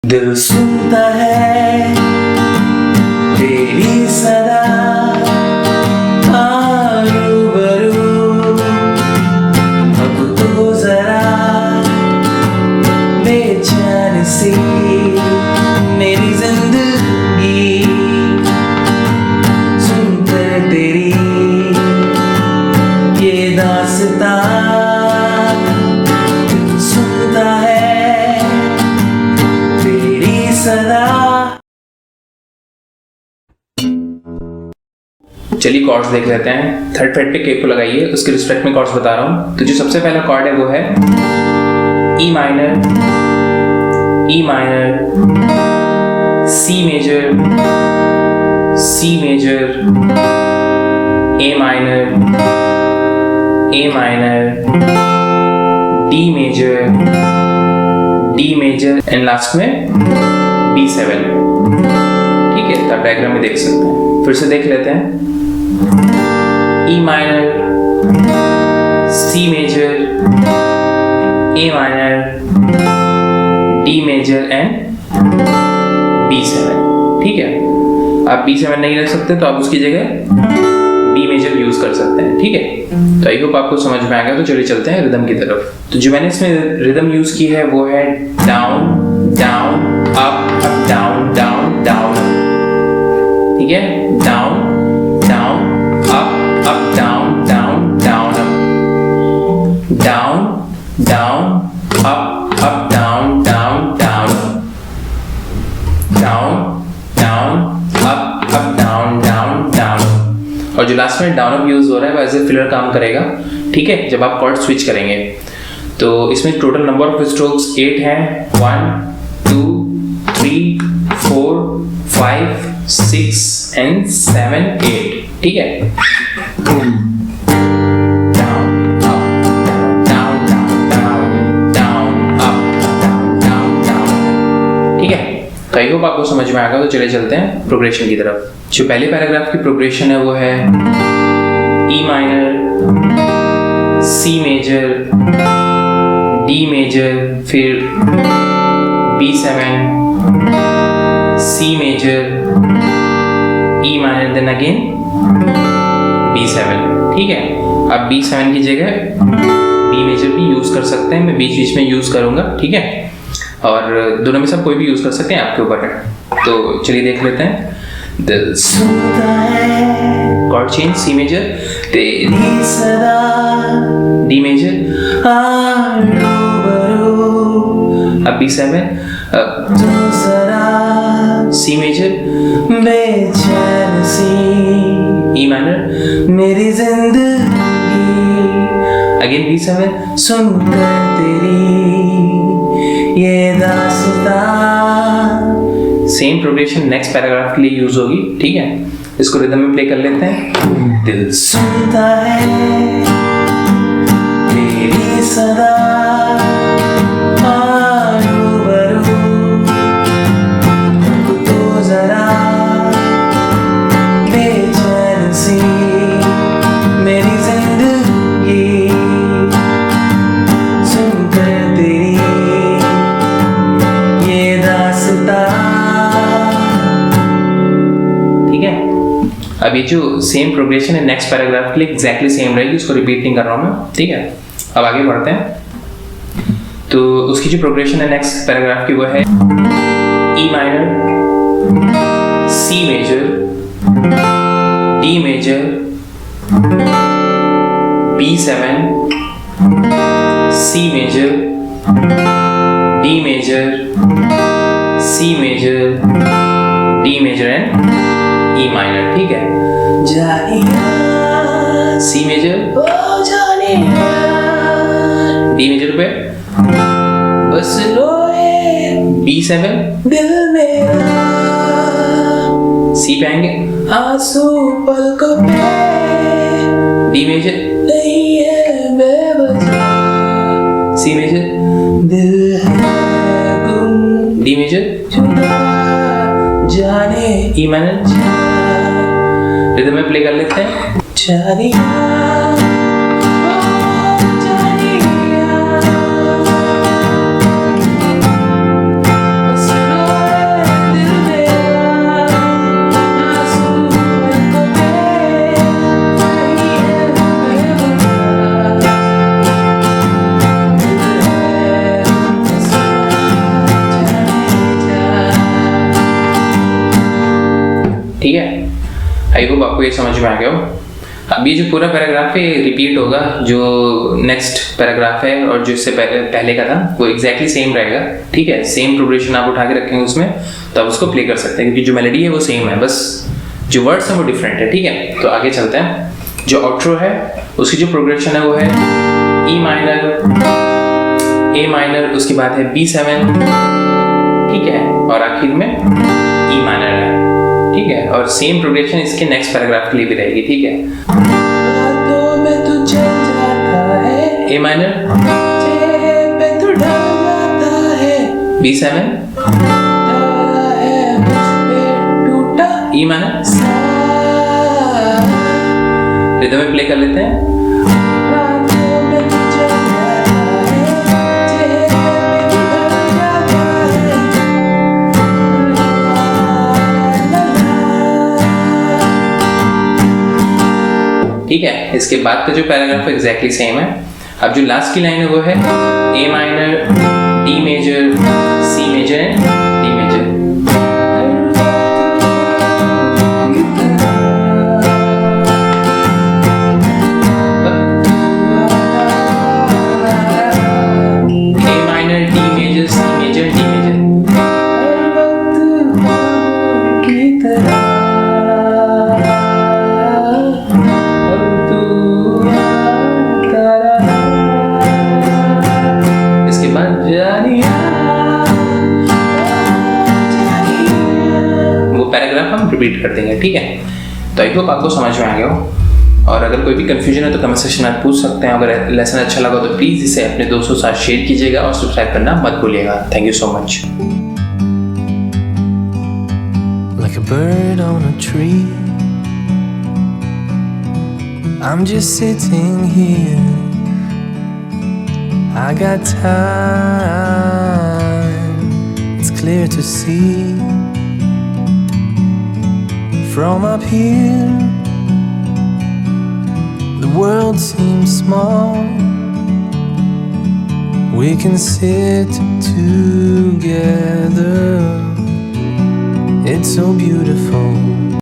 दिल सुनता है तेरी सदा रूबरू, अब तो जरा बेचैन सी मेरी जिंदगी, सुनकर तेरी ये दास्तां, दिल सुनता है तेरी सदा। चलिए कॉर्ड्स देख लेते हैं। थर्ड फ्रेट पे के को लगाइए, उसके रिस्पेक्ट में कॉर्ड्स बता रहा हूँ। तो जो सबसे पहला कॉर्ड है वो है E minor, C major, A minor, D major and last में B7। ठीक है, तो आप डायग्राम में देख सकते हैं। फिर से देख लेते हैं। E minor, C major, A minor, D major and B7। ठीक है, आप B7 नहीं रख सकते तो आप उसकी जगह B मेजर यूज कर सकते हैं। ठीक है, तो आई होप आपको समझ में आएगा। तो चलिए चलते हैं रिदम की तरफ। तो जो मैंने इसमें रिदम यूज की है वो है down down up up down down down. ठीक है, down down up up down down down down down up up down down down down down up up down down down. और जो लास्ट में down up use हो रहा है वो as a filler काम करेगा। ठीक है, जब आप कॉर्ड स्विच करेंगे तो इसमें टोटल नंबर ऑफ स्ट्रोक्स 8 हैं। 1 2 3 4 5 6 and 7 8। ठीक है, ठीक है, तो आई होप आपको समझ में आएगा। तो चले चलते हैं प्रोग्रेशन की तरफ। जो पहले पैराग्राफ की प्रोग्रेशन है वो है E minor, C major, D major, फिर B7, C major, E minor, then again B7। ठीक है, आप B7 की जगह B मेजर भी यूज कर सकते हैं, मैं बीच बीच में यूज करूंगा। ठीक है, और दोनों में से आप कोई भी यूज कर सकते हैं, आपके ऊपर है। तो चलिए देख लेते हैं। दिल सुनता है, कॉर्ड चेंज, सी मेजर, तेरी सदा, डी मेजर, अब B7, अब तो जरा सी मेजर, बेचैन सी ई माइनर मेरी जिंदगी, अगेन B7, सुनकर तेरी ये दास्तां। सेम प्रोग्रेशन नेक्स्ट पैराग्राफ के लिए यूज होगी। ठीक है, इसको रिदम में प्ले कर लेते हैं। दिल सुनता है तेरी सदा रूबरू, अब तो जरा बेचैन सी मेरी जिंदगी, सुनकर तेरी ये दास्तां। ठीक है, अब ये जो सेम प्रोग्रेशन है नेक्स्ट पैराग्राफ के लिए एग्जैक्टली सेम रहेगी, उसको रिपीट नहीं कर रहा हूं मैं। ठीक है, अब आगे बढ़ते हैं। तो उसकी जो प्रोग्रेशन है नेक्स्ट पैराग्राफ की वो है E minor, C major, D major, B7, C major, D major, C major, D major and E minor. ठीक है, जानिया, सी मेजर, ओ जानिया, डी मेजर पे बस रोए, B7, दिल मेरा, सी पे आएंगे, आंसू पलकों पे, डी मेजर, नहीं है बेवजह, सी मेजर, दिल है गुम, डी मेजर, जुदा जाने, ई माइनर, रिदम में प्ले कर लेते हैं। जानिया, जानिया, बस ठीक है, आई होप आपको ये समझ में आ गया हो। अब ये जो पूरा पैराग्राफ है रिपीट होगा, जो नेक्स्ट पैराग्राफ है और जो इससे पहले का था वो एग्जैक्टली सेम रहेगा, ठीक है। सेम प्रोग्रेशन आप उठा के रखेंगे उसमें, तो आप उसको प्ले कर सकते हैं क्योंकि जो मेलोडी है वो सेम है, बस जो वर्ड्स हैं वो डिफरेंट है, ठीक है। तो आगे चलते हैं। जो आउट्रो है उसकी जो प्रोग्रेशन है वो है ई माइनर, ए माइनर, उसके बाद है B7, ठीक है, और आखिर में ई माइनर है, ठीक है। और सेम प्रोग्रेशन इसके नेक्स्ट पैराग्राफ के लिए भी रहेगी, ठीक है। बातों में तू चल जाता है, ए माइनर, चेहरे पे तू ढल जाता है, B7, है मुझ पे टूटा ई माइनर। सा। रिदम में प्ले कर लेते हैं। बातों में तू चल जाता है, चेहरे पे तू ढल जाता है, ला ला ला। ठीक है, इसके बाद का जो पैराग्राफ है एग्जैक्टली सेम है। अब जो लास्ट की लाइन है वो है A minor, D major, C major and D major. A minor, D major, C major, D major. की तरह इसके बाद वो पैराग्राफ हम रिपीट कर देंगे, ठीक है। तो आई होप आपको समझ में आ गया हो, और अगर कोई भी कंफ्यूजन है तो कमेंट सेक्शन में पूछ सकते हैं। अगर लेसन अच्छा लगा तो प्लीज़ इसे अपने दोस्तों के साथ शेयर कीजिएगा और सब्सक्राइब करना मत भूलिएगा। Thank you so much. Like a bird on a tree, I'm just sitting here. I got time, it's clear to see. From up here, the world seems small. We can sit together. It's so beautiful.